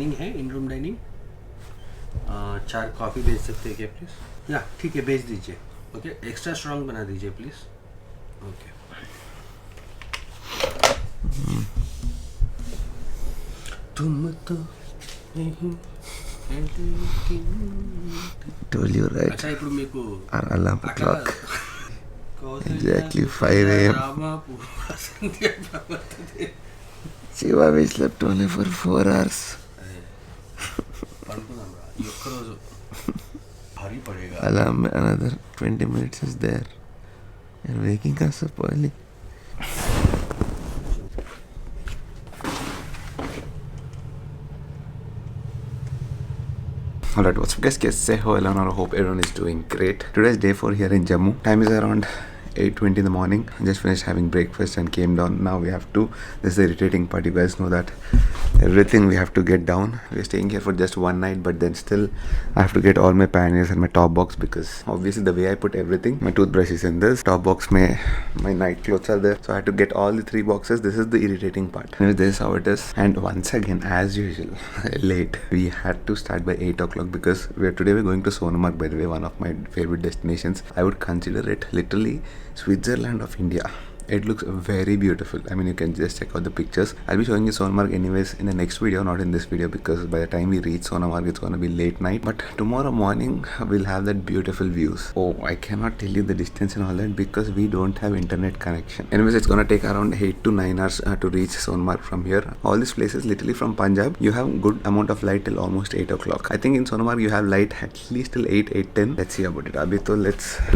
Dining है, in room dining. 4 coffee भेज सकते हैं क्या प्लीज़? या ठीक है, भेज दीजिए। ओके, एक्स्ट्रा स्ट्रॉन्ग बना दीजिए प्लीज़। ओके। तुम तो नहीं Told you right. अच्छा ఇప్పుడు మీకు Our alarm అక్కడ clock. Exactly 5 a.m. Shiva, we slept only for 4 hours. పడుకుందాం రా ఈ ఒక్కరోజు భారీ పడేగా. Alarm another 20 minutes is there. You're waking us up early. Alright, what's up guys? Say hello and I hope everyone is doing great. Today's day 4 here in Jammu. Time is around 8:20 in the morning. I just finished having breakfast and came down. Now we have to, this is the irritating part, you guys know that everything we have to get down. We're staying here for just one night, but then still I have to get all my panniers and my top box, because obviously the way I put everything, my toothbrush is in this top box, my night clothes are there, so I had to get all the 3 boxes. This is the irritating part. Anyway, this is how it is. And once again, as usual, late. We had to start by 8 o'clock because today we're going to Sonamarg, by the way, one of my favorite destinations. I would consider it literally Switzerland of India. It looks very beautiful. I mean, you can just check out the pictures. I'll be showing you Sonamarg anyways in the next video, not in this video, because by the time we reach Sonamarg, it's going to be late night. But tomorrow morning, we'll have that beautiful views. Oh, I cannot tell you the distance and all that because we don't have internet connection. Anyways, it's going to take around 8 to 9 hours to reach Sonamarg from here. All these places, literally from Punjab, you have good amount of light till almost 8 o'clock. I think in Sonamarg, you have light at least till 8, 8:10. Let's see about it. Abhi to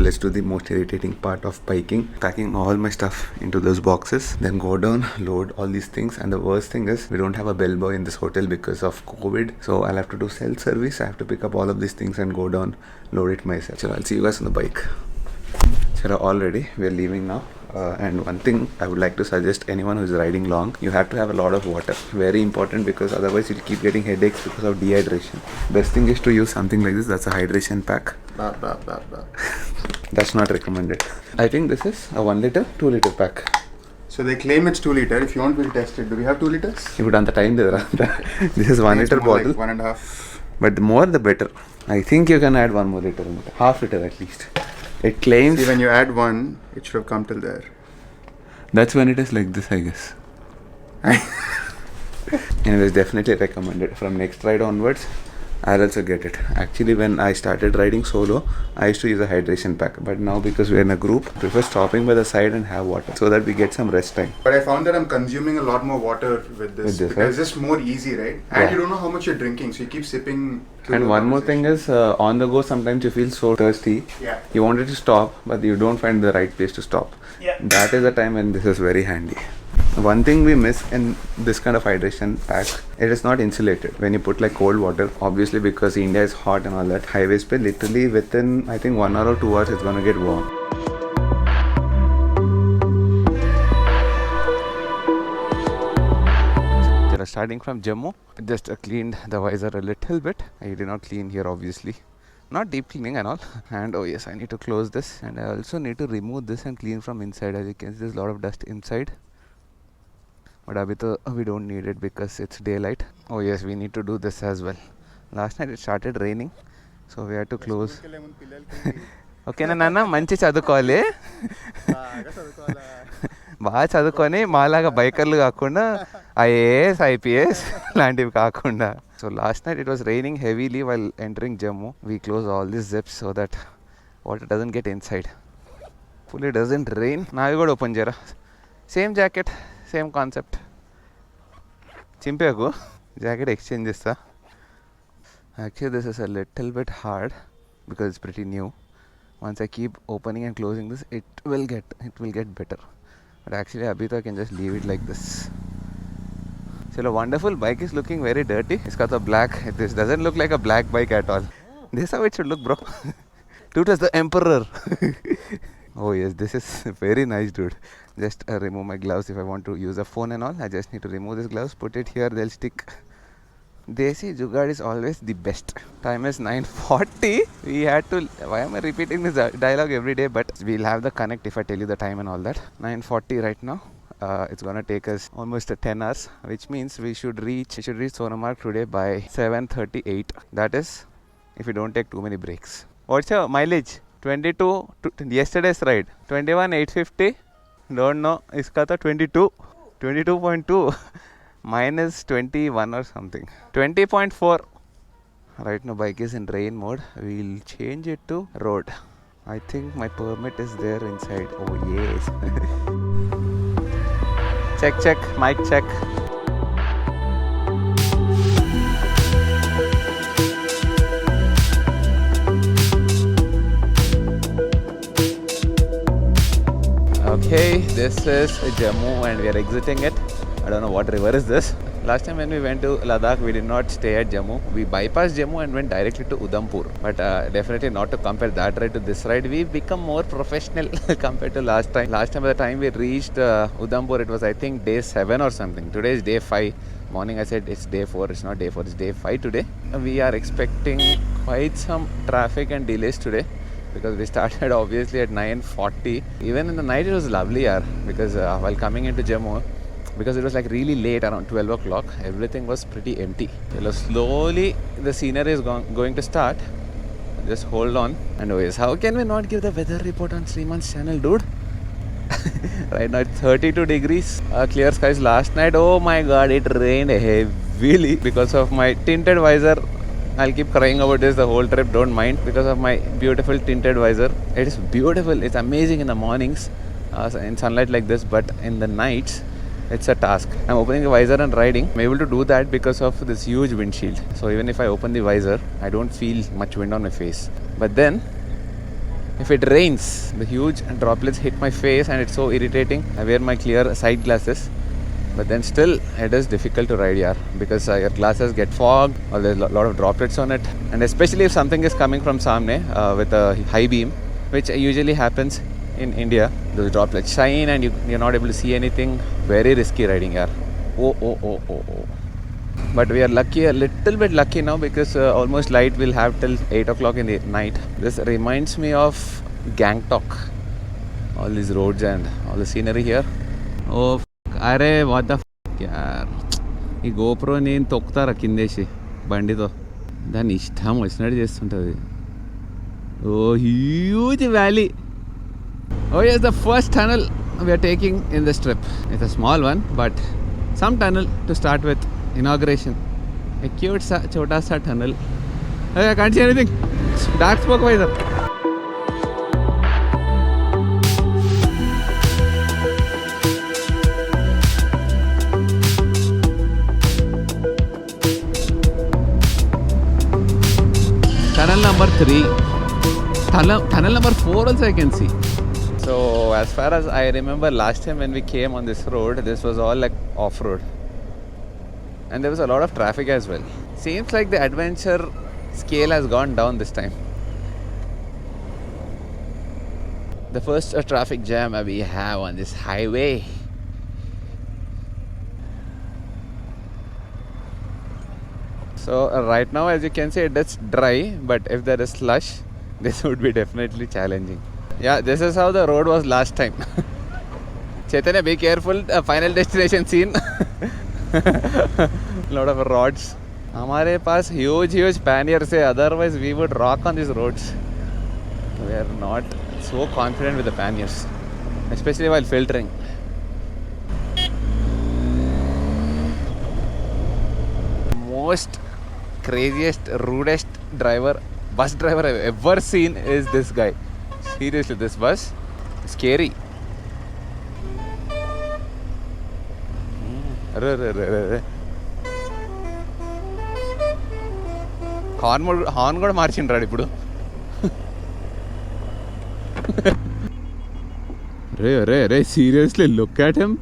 let's do the most irritating part of packing all my stuff into those boxes, then go down, load all these things. And the worst thing is we don't have a bellboy in this hotel because of COVID, so I'll have to do self-service. I have to pick up all of these things and go down, load it myself. So I'll see you guys on the bike. So already we're leaving now. And one thing I would like to suggest anyone who is riding long, you have to have a lot of water. Very important, because otherwise you'll keep getting headaches because of dehydration. Best thing is to use something like this. That's a hydration pack. That's not recommended. I think this is a 1 liter, 2 liter pack. So they claim it's 2 liter. If you want, we'll test it. Do we have 2 liters? If you done the time there, this is 1 liter bottle. Like 1.5. But the more the better. I think you can add 1 more liter in it. Half liter at least. It claims. See, when you add 1, it should have come till there. That's when it is like this, I guess. Anyways, definitely recommended. From next ride onwards, I'll also get it. Actually, when I started riding solo, I used to use a hydration pack. But now, because we're in a group, I prefer stopping by the side and have water so that we get some rest time. But I found that I'm consuming a lot more water with this because right? it's just more easy, right? And you don't know how much you're drinking, so you keep sipping. And one more thing is, on the go, sometimes you feel so thirsty. Yeah. You wanted to stop, but you don't find the right place to stop. Yeah. That is the time when this is very handy. One thing we miss in this kind of hydration pack, it is not insulated. When you put like cold water, obviously because India is hot and all that, highways pe literally within I think 1 hour or 2 hours it's gonna get warm. Starting from Jammu, just cleaned the visor a little bit. I did not clean here obviously. Not deep cleaning and all. And oh yes, I need to close this, and I also need to remove this and clean from inside. As you can see, there's a lot of dust inside. But abhi we don't need it because it's daylight. Oh yes, we need to do this as well. Last night it started raining, so we had to close. Okay, Nana, manchi chadukovali. బాగా చదువుకొని మాలాగా బైకర్లు కాకుండా IAS IPS లాంటివి కాకుండా. So last night it was raining heavily while entering Jammu. We close all this zips so that water doesn't get inside. Fully doesn't rain. నావి కూడా open చేయరా. Same jacket, same concept. చింపేకు జాకెట్ ఎక్స్చేంజ్ చేస్తా. Actually this is a little bit hard because it's pretty new. Once I keep opening and closing this, it will get better. But actually abhi to I can just leave it like this. Chalo, wonderful. Bike is looking very dirty. It's got a black. This doesn't look like a black bike at all. This is how it should look, bro. Dude is the emperor. Oh yes, this is very nice, dude. Just remove my gloves. If I want to use a phone and all, I just need to remove these gloves, put it here, they'll stick. Desi Jugaad is always the best. Time is 9:40. We had to. Why am I repeating this dialogue every day? But we'll have the connect if I tell you the time and all that. 9:40 right now. It's gonna take us almost 10 hours, which means we should reach Sonamarg today by 7:38. That is, if we don't take too many breaks. What's your mileage? 22 to yesterday's ride. 21,850. Don't know. Iska tha 22. 22.2. Mine is 21 or something. 20.4. Right now bike is in rain mode. We'll change it to road. I think my permit is there inside. Oh yes. Check, mic check. Okay, this is Jammu and we are exiting it. I don't know what river is this. Last time when we went to Ladakh, we did not stay at Jammu. We bypassed Jammu and went directly to Udhampur. But definitely not to compare that ride to this ride. We've become more professional compared to last time. Last time by the time we reached Udhampur, it was I think day 7 or something. Today is day 5. Morning I said it's day 4. It's not day 4, it's day 5 today. We are expecting quite some traffic and delays today, because we started obviously at 9:40. Even in the night it was lovely because while coming into Jammu, because it was like really late, around 12 o'clock, everything was pretty empty. Slowly the scenery is going to start. Just hold on. And always, how can we not give the weather report on Sriman's channel, dude? Right now it's 32 degrees, clear skies. Last night, oh my god, it rained heavily because of my tinted visor. I'll keep crying about this the whole trip, don't mind, because of my beautiful tinted visor. It is beautiful, it's amazing in the mornings in sunlight like this, but in the nights it's a task. I'm opening the visor and riding. I'm able to do that because of this huge windshield. So even if I open the visor, I don't feel much wind on my face. But then if it rains, the huge droplets hit my face and it's so irritating. I wear my clear side glasses, but then still it is difficult to ride because your glasses get fogged or there's a lot of droplets on it. And especially if something is coming from Samne with a high beam, which usually happens in India, those droplets shine and you're not able to see anything. Very risky riding Oh. But we are lucky, a little bit lucky now, because almost light we'll have till 8 o'clock in the night. This reminds me of Gangtok. All these roads and all the scenery here. Oh, అరే what the యార్, ఈ GoPro నేను తొక్కుతారా కిందేసి బండితో, దాన్ని ఇష్టం వచ్చినట్టు చేస్తుంటుంది. Oh huge valley. Oh yes, the first tunnel we are taking in this trip. It's a small one, but some tunnel to start with. Inauguration. A cute chota sa tunnel. Hey, I can't see anything. Dark smoke visor. Tunnel number 3. Tunnel number 4 also I can see. So as far as I remember, last time when we came on this road, this was all like off-road. And there was a lot of traffic as well. Seems like the adventure scale has gone down this time. The first traffic jam we have on this highway. So right now, as you can see, it's dry, but if there is slush, this would be definitely challenging. Yeah, this is how the road was last time. Chaitanya, be careful. Final destination scene. Lot of rods. हमारे पास huge panniers है. Otherwise, we would rock on these roads. We are not so confident with the panniers, especially while filtering. Most craziest, rudest bus driver I've ever seen is this guy. Seriously, this bus, scary. Horn కూడా మార్చిండ్రాడు ఇప్పుడు. రే seriously look at him.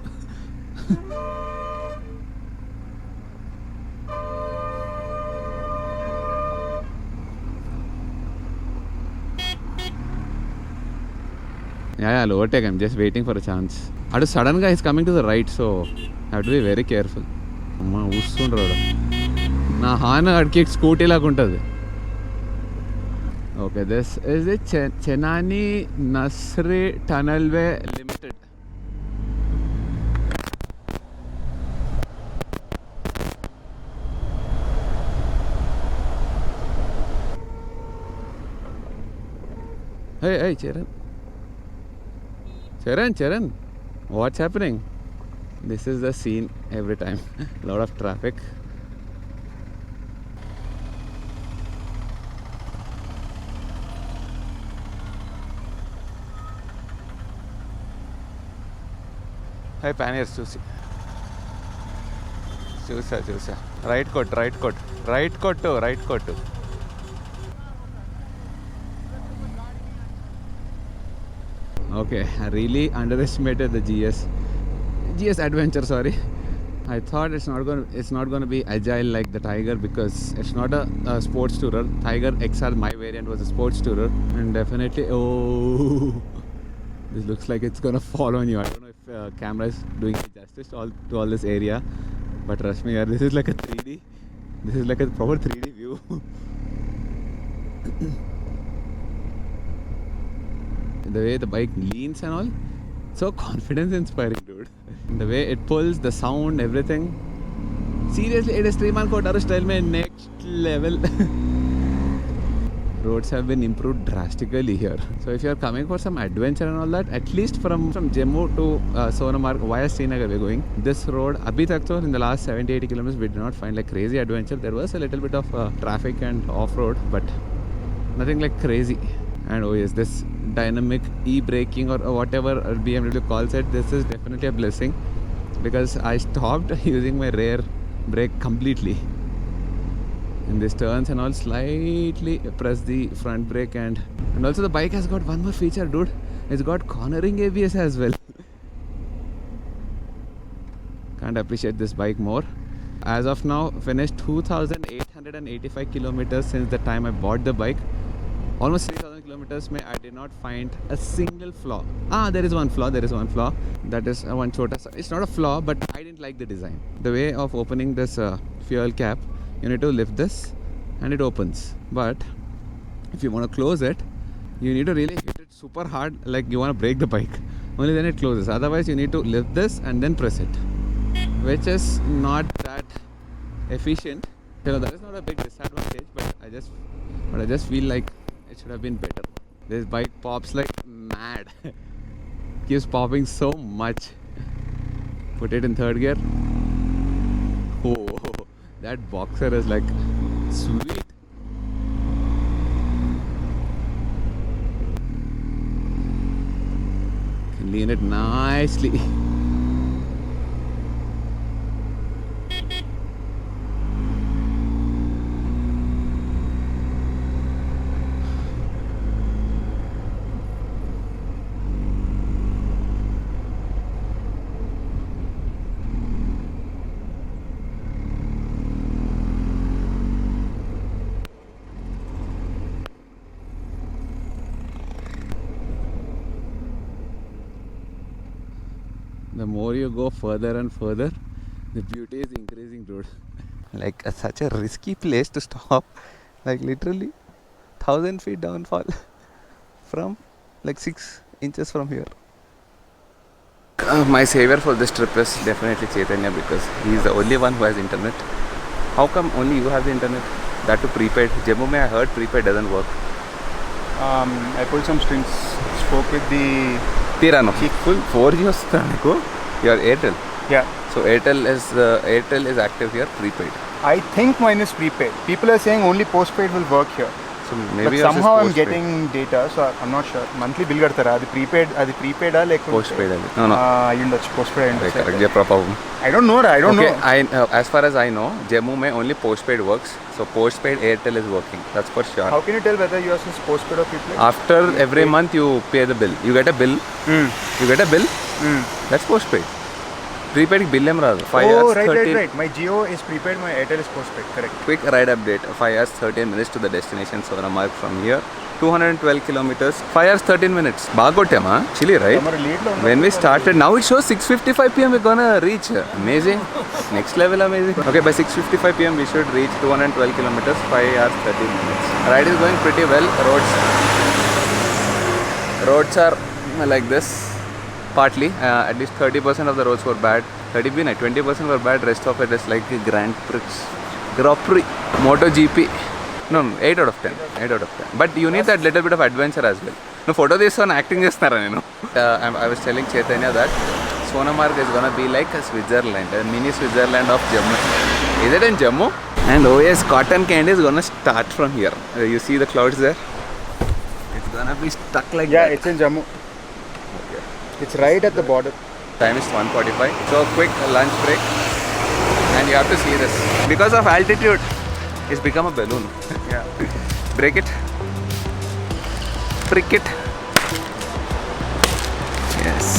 Yeah, I'll overtake. I'm just waiting for a chance. Adu sudden guy is coming to the right, so I have to be very careful. Amma usundrodu. Na haan adki scooty laga untadi. Okay, this is the Chenani Nasri Tunnelway Limited. Hey, Charan. Charan. What's happening? This is the scene every time. A lot of traffic. Hey, pioneers, చూసా right కొట్టు Okay, I really underestimated the GS adventure, sorry. I thought it's not going to be agile like the Tiger because it's not a sports tourer. Tiger XR, my variant, was a sports tourer, and definitely this looks like it's going to fall on you. I don't know if camera is doing justice to all this area, but trust me, this is like a 3D. This is like a proper 3D view. The way the bike leans and all, so confidence inspiring, dude. The way it pulls, the sound, everything. Seriously, it is Triman Kotaru style mein next level. Roads have been improved drastically here. So if you are coming for some adventure and all that, at least from Jammu to Sonamarg via Srinagar we're going. This road, abhi tak to in the last 70-80 kilometers we did not find like crazy adventure. There was a little bit of traffic and off-road, but nothing like crazy. And oh yes, this dynamic e-braking or whatever BMW calls it, this is definitely a blessing because I stopped using my rear brake completely. In these turns and all, slightly press the front brake, and also the bike has got one more feature, dude. It's got cornering ABS as well. Can't appreciate this bike more. As of now, finished 2,885 kilometers since the time I bought the bike. Almost 3,000 kilometers mein I did not find a single flaw. There is one flaw. That is one chota. It's not a flaw, but I didn't like the design. The way of opening this fuel cap, you need to lift this and it opens. But if you want to close it, you need to really hit it super hard, like you want to break the bike. Only then it closes. Otherwise, you need to lift this and then press it, which is not that efficient. That is not a big disadvantage, but I just feel like it should have been better. This bike pops like mad. Keeps popping so much. Put it in third gear. Oh, that boxer is like sweet. Can lean it nicely. The more you go further and further, the beauty is increasing, dude. Like such a risky place to stop. Like literally 1,000 feet downfall from like 6 inches from here. My savior for this trip is definitely Chaitanya because he is the only one who has internet. How come only you have the internet? That too prepaid. Jammu mein I heard prepaid doesn't work. I pulled some strings, spoke with the... Tirano. Full 4G వస్తుందా నీకు? Your Airtel. Yeah. So Airtel is active here, prepaid. I think mine is prepaid. People are saying only postpaid will work here. So maybe But yours is somehow I'm postpaid. getting data, so I'm not sure. Monthly bill కడతారా? అది prepaid ఆ లేకుంటే Postpaid అది. No. అయ్యుండొచ్చు. Postpaid అయ్యుండొచ్చు. Correct. Problem. I don't know. As far as I know, Jammu mein only postpaid works. So postpaid Airtel is working. That's for sure. How can you tell whether yours is postpaid or prepaid? After every month you pay the bill. You get a bill. You get a bill. That's postpaid. Prepaid bill em raadu. 5 hours 13. Right. My Jio is prepaid, my Airtel is postpaid. Correct. Quick ride update. 5 hours 13 minutes to the destination Sonamarg from here. 212 kilometers. 5 hours 13 minutes. Bagottema. Chilly, right? When we started, now it shows 6:55 p.m. we're gonna reach. Amazing. Next level amazing. Okay, by 6:55 p.m. we should reach 212 kilometers. 5 hours 13 minutes. Ride is going pretty well. Roads are like this. Partly, at least 30% of the roads were bad. 20% were bad. Rest of it is like Grand Prix. MotoGP. No, 8 out of 10. 8 out of 10. But you need that little bit of adventure as well. No, photo this one acting chestunara nenu. I was telling Chaitanya that Sonamarg is gonna be like a Switzerland, a mini Switzerland of Jammu. Is it in Jammu? And oh yes, cotton candy is gonna start from here. You see the clouds there? It's gonna be stuck like Yeah, that. it's in Jammu. It's right at the border. Time is 1:45. So quick lunch break. And you have to see this. Because of altitude, it's become a balloon. Yeah. Break it. Prick it. Yes.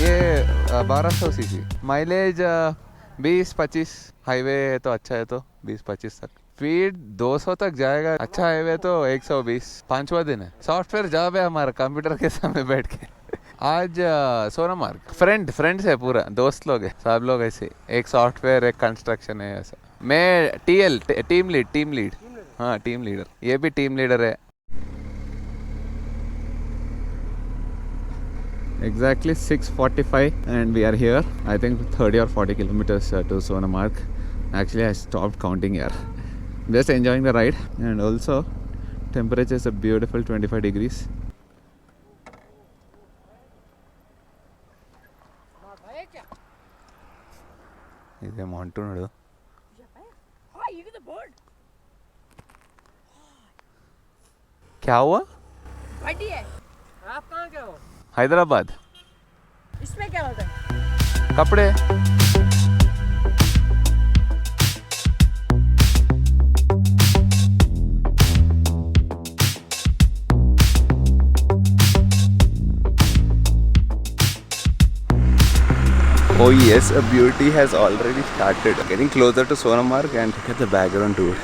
ये 1200 CC mileage 20-25 highway है तो अच्छा है तो 20-25 तक speed 200 तक जाएगा अच्छा हाईवे तो 120 पांचवा दिन है सॉफ्टवेयर जॉब है हमारा कंप्यूटर के सामने बैठ के आज सोनामार्ग फ्रेंड्स है पूरा दोस्त लोग है सब लोग ऐसे एक सॉफ्टवेयर एक कंस्ट्रक्शन है ऐसा मैं टीम लीड हाँ टीम लीडर ये भी टीम लीडर है Exactly 6:45 and we are here. I think 30 or 40 kilometers to Sonamarg. Actually, I stopped counting here. Just enjoying the ride and also temperature is a beautiful 25 degrees. Is a monsoon? क्या हुआ? बड़ी है आप कहाँ के हो हैदराबाद इसमें क्या होता है कपड़े Oh yes, a beauty has already started. Getting closer to Sonamarg and look at the background dude.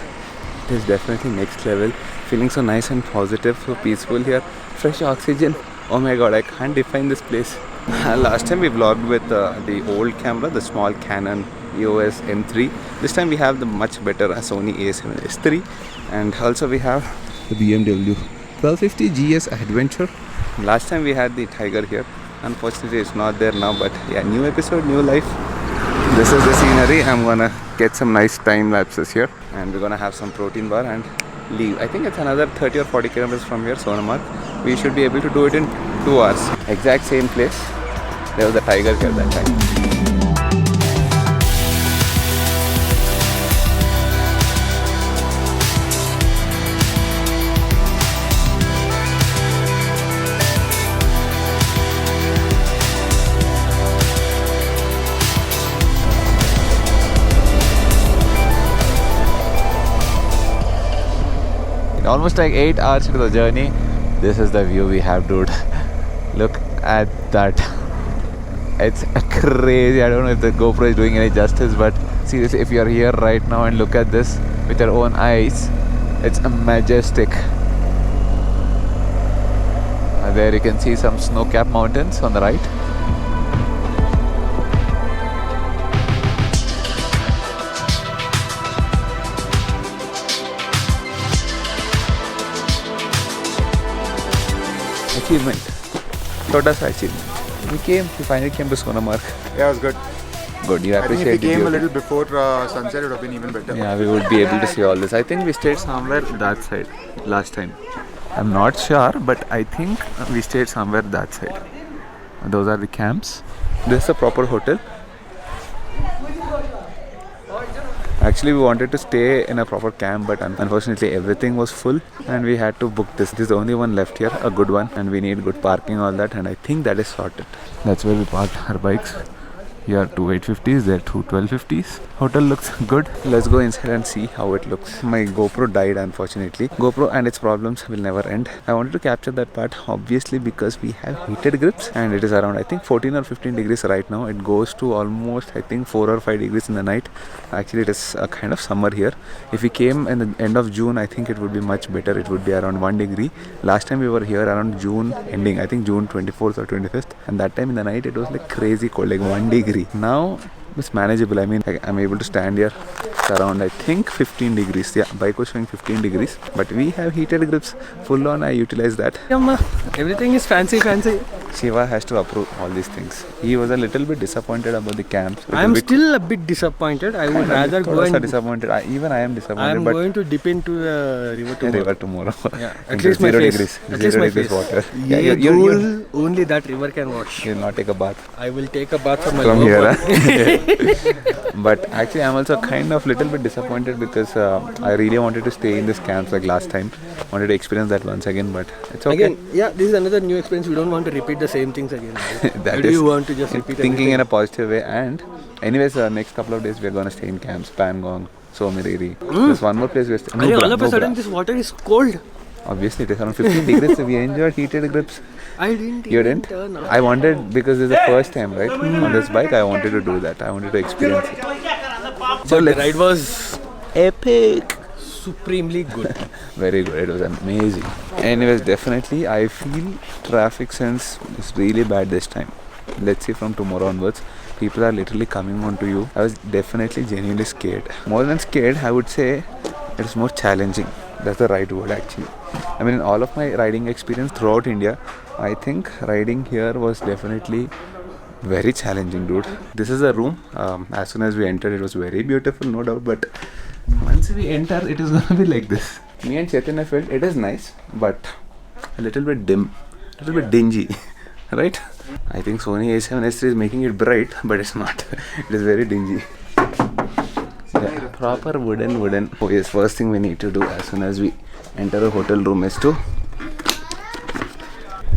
It is definitely next level. Feeling so nice and positive, so peaceful here. Fresh oxygen. Oh my god, I can't define this place. Last time we vlogged with the old camera, the small Canon EOS M3. This time we have the much better Sony a7S3 and also we have the BMW 1250 GS Adventure. Last time we had the Tiger here. Unfortunately it's not there now, but yeah, new episode, new life. This is the scenery. I'm gonna get some nice time lapses here and we're gonna have some protein bar and leave. I think it's another 30 or 40 kilometers from here, Sonamarg. We should be able to do it in 2 hours. Exact same place. There was a tiger here that time. Almost like 8 hours into the journey. This is the view we have, dude. Look at that. It's crazy. I don't know if the GoPro is doing any justice, but seriously, if you are here right now and look at this with your own eyes, it's majestic. There you can see some snow-capped mountains on the right. Achievement. Total achievement. We finally came to Sonamarg. Yeah, it was good. Good, you I think if appreciate we came a the little before sunset, it would have been even better. Yeah, we would be able to see all this. I think we stayed somewhere that side last time. I'm not sure, but I think we stayed somewhere that side. Those are the camps. This is a proper hotel. Actually, we wanted to stay in a proper camp, but unfortunately everything was full and we had to book this. This is the only one left here, a good one, and we need good parking, all that, and I think that is sorted. That's where we parked our bikes. Here 2 850s, there 2 1250s. Hotel looks good. Let's go inside and see how it looks. My GoPro died unfortunately. GoPro and its problems will never end. I wanted to capture that part obviously because we have heated grips and it is around I think 14 or 15 degrees right now. It goes to almost I think 4 or 5 degrees in the night. Actually it is a kind of summer here. If we came in the end of June, I think it would be much better. It would be around 1 degree. Last time we were here around June ending, I think June 24th or 25th, and that time in the night it was like crazy cold, like 1 degree. Now it's manageable. I mean, I'm able to stand here. It's around I think 15 degrees. Yeah, bike was showing 15 degrees, but we have heated grips full on. I utilize that. Everything is fancy. Shiva has to approve all these things. He was a little bit disappointed about the camps. I'm still a bit disappointed. I would rather go and disappointed. Even I am disappointed. I'm but going to dip into the river tomorrow. Yeah, at least my 0 face. degrees. At 0 least my degrees face. water. Yeah, you'll only that river can wash. You'll not take a bath I will take a bath from my from lower here. body. But actually, I'm also kind of little bit disappointed because I really wanted to stay in this camps like last time. Wanted to experience that once again, but it's okay. Again, yeah, this is another new experience. We don't want to repeat the same things again. That Why do is you want to just repeat thinking everything? in a positive way. And anyways, next couple of days we're gonna stay in camps, Pangong, Somiriri. There's one more place we're staying. Arey, all of a sudden this water is cold. Obviously, it is around 15 degrees. So we enjoyed heated grips. I didn't You even didn't? turn up. I wanted, because it's the first time, right? On this bike, I wanted to do that. I wanted to experience it. So the ride was Epic. supremely good. Very good. It was amazing. Anyways, definitely, I feel traffic sense is really bad this time. Let's see from tomorrow onwards. People are literally coming onto you. I was definitely genuinely scared. More than scared, I would say it is more challenging. That's the right word actually. I mean, in all of my riding experience throughout India, I think riding here was definitely very challenging, dude. This is a room. As soon as we entered, it was very beautiful, no doubt. But once we enter, it is gonna be like this. Me and Chaitanya felt it is nice, but a little bit dim, a little bit dingy, right? I think Sony A7S3 is making it bright, but it's not. It is very dingy. Yeah, proper wooden. Oh yes, first thing we need to do as soon as we enter a hotel room is to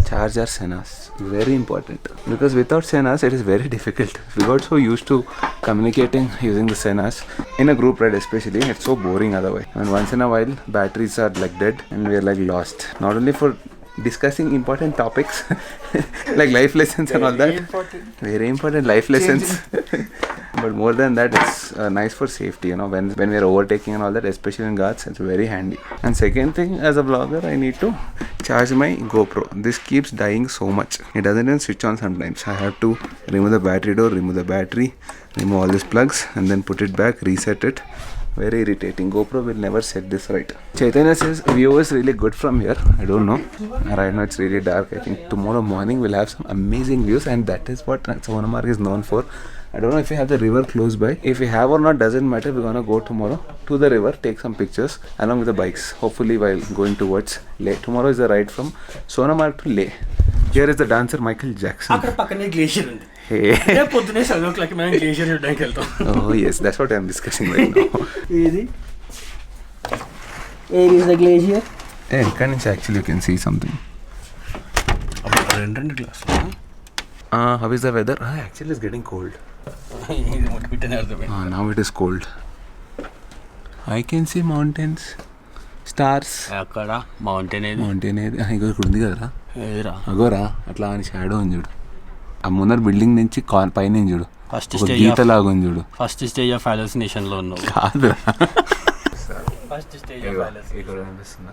charge our Senas. Very important, because without Senas it is very difficult. We got so used to communicating using the Senas in a group ride especially. It's so boring otherwise. And once in a while batteries are like dead and we are like lost. Not only for discussing important topics like life lessons and all that. Very important life lessons. But more than that, it's nice for safety, you know, when we are overtaking and all that, especially in Ghats, it's very handy. And second thing, as a vlogger, I need to charge my GoPro. This keeps dying so much. It doesn't even switch on sometimes. I have to remove the battery door, remove the battery, remove all these plugs, and then put it back, reset it. Very irritating. GoPro will never set this right. Chaitanya says view is really good from here. I don't know. Right now it's really dark. I think tomorrow morning we'll have some amazing views, and that is what Sonamarg is known for. I don't know if we have the river close by. If we have or not doesn't matter. We're gonna go tomorrow to the river, take some pictures along with the bikes. Hopefully while going towards Leh. Tomorrow is the ride from Sonamarg to Leh. Here is the dancer Michael Jackson. అక్కడ పక్కనే glacier ఉంది. Hey. రేపు పొద్దునే 7 o'clock మనం glacier చూడడానికి వెళ్తాం. Oh yes, that's what I'm discussing right now. ఏది? Where is the glacier? Hey, actually you can see something. రెండు గ్లాసులు. How is the weather? Actually it's getting cold. ఇది ముట్టుకుంటేనే అర్థమైంది. Now it is cold. I can see mountains, stars. అక్కడ mountain ఏది? Mountain ఏది? ఇగో ఇక్కడ ఉంది కదరా, ఏదిరా? అగోరా అట్లా అని షాడో ఉంది చూడు. ఆ ముందర బిల్డింగ్ నుంచి పైన చూడు, ఫస్ట్ ఒక స్టేజ్ గీత లాగా ఉంది చూడు. ఫస్ట్ స్టేజ్ ఆఫ్ హాలుసినేషన్ లో ఉన్నావు. కాదురా. First stage of hallucination.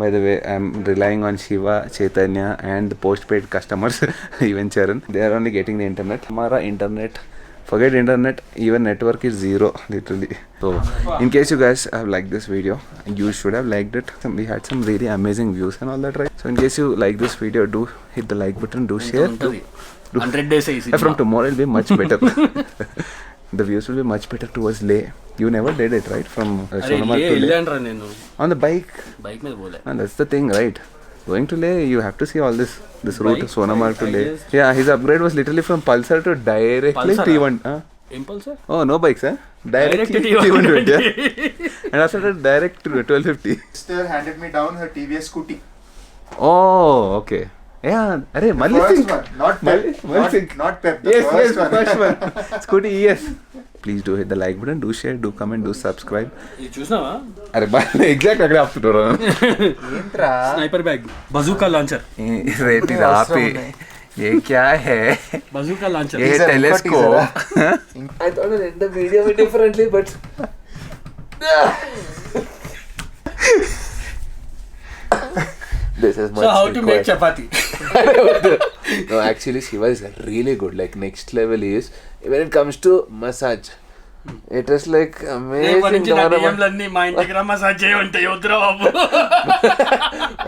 By the way, I'm relying on Shiva, Chaitanya and the postpaid customers, even Charan. They are only getting the internet. Hamara internet, forget internet, even network is zero, literally. So, in case you guys have liked this video, you should have liked it. We had some really amazing views and all that, right? So, in case you like this video, do hit the like button, do share. 100 days easy. From tomorrow, it will be much better. The views will be much better towards Leh. You never did it, right? From Sonamarg to Leh. వెళ్ళానురా నేను On the bike. Bike మీద పోలే. And that's the thing, right? Going to Leh, you have to see all this route, Bike, Sonamarg to I Leh. guess. Yeah, his upgrade was literally from Pulsar to directly Pulsar, T1. ఇంపల్సర్. Oh, no bikes, huh? Directly Direct to T120. Yeah. And after that, direct to 1250. Sister handed me down her TVS scooty. Oh, okay. Yeah, अरे मल्ली First Singh. one, not Malli- Pep. Malli Not- Singh. not Pep, the Yes, first yes, one. first one. Scooty, yes. Please do hit the like button, do share, do comment, do subscribe. ఇది చూసినావా अरे बाल exact अगले ఆపుతున్నారు ఏంట్రా sniper bag bazooka launcher रेती पे ये क्या है బజూకా లాంచర్ ये Teaser, telescope teaser, I thought I'd end the video differently but this is much so how to make required. Chapati No, actually Shiva is really good. Like next level is when it comes to massage. It is like amazing. బియ్యంలన్నీ మా ఇంటికి రా massage చేయ ఉంటాయి వద్దురా బాబు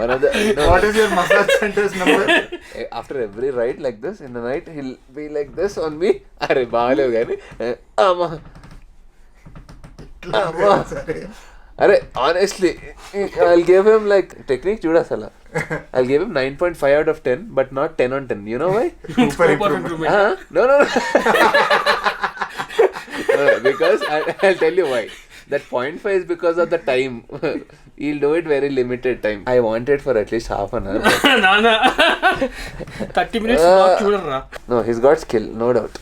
One of the What is your massage center's number? after every ride like this in the night he'll be like this on me. अरे बालेव गानी अम्मा अम्मा अरे honestly I'll give him like technique जुड़ा साला I'll give him 9.5 out of 10 but not 10 on 10. You know why? Super improvement. No. Because I'll tell you why. That 0.5 is because of the time. He'll do it very limited time. I want it for at least half an hour. నానా 30 minutes చూడరా No, he's got skill, no doubt.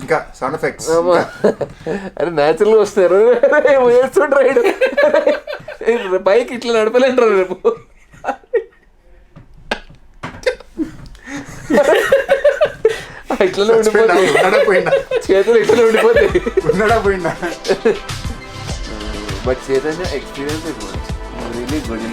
ఇంకా sound effects అరే natural గా వస్తారు వేస్తుండ్రు ride bike ఇట్లా నడపలేండ్రా రేపు ఇట్లనే ఉండిపోతాయి పోయిందా చేతులు ఇట్లనే ఉండిపోతాయి ఉన్నాడా పోయిందా but Chaitanya experience it was really good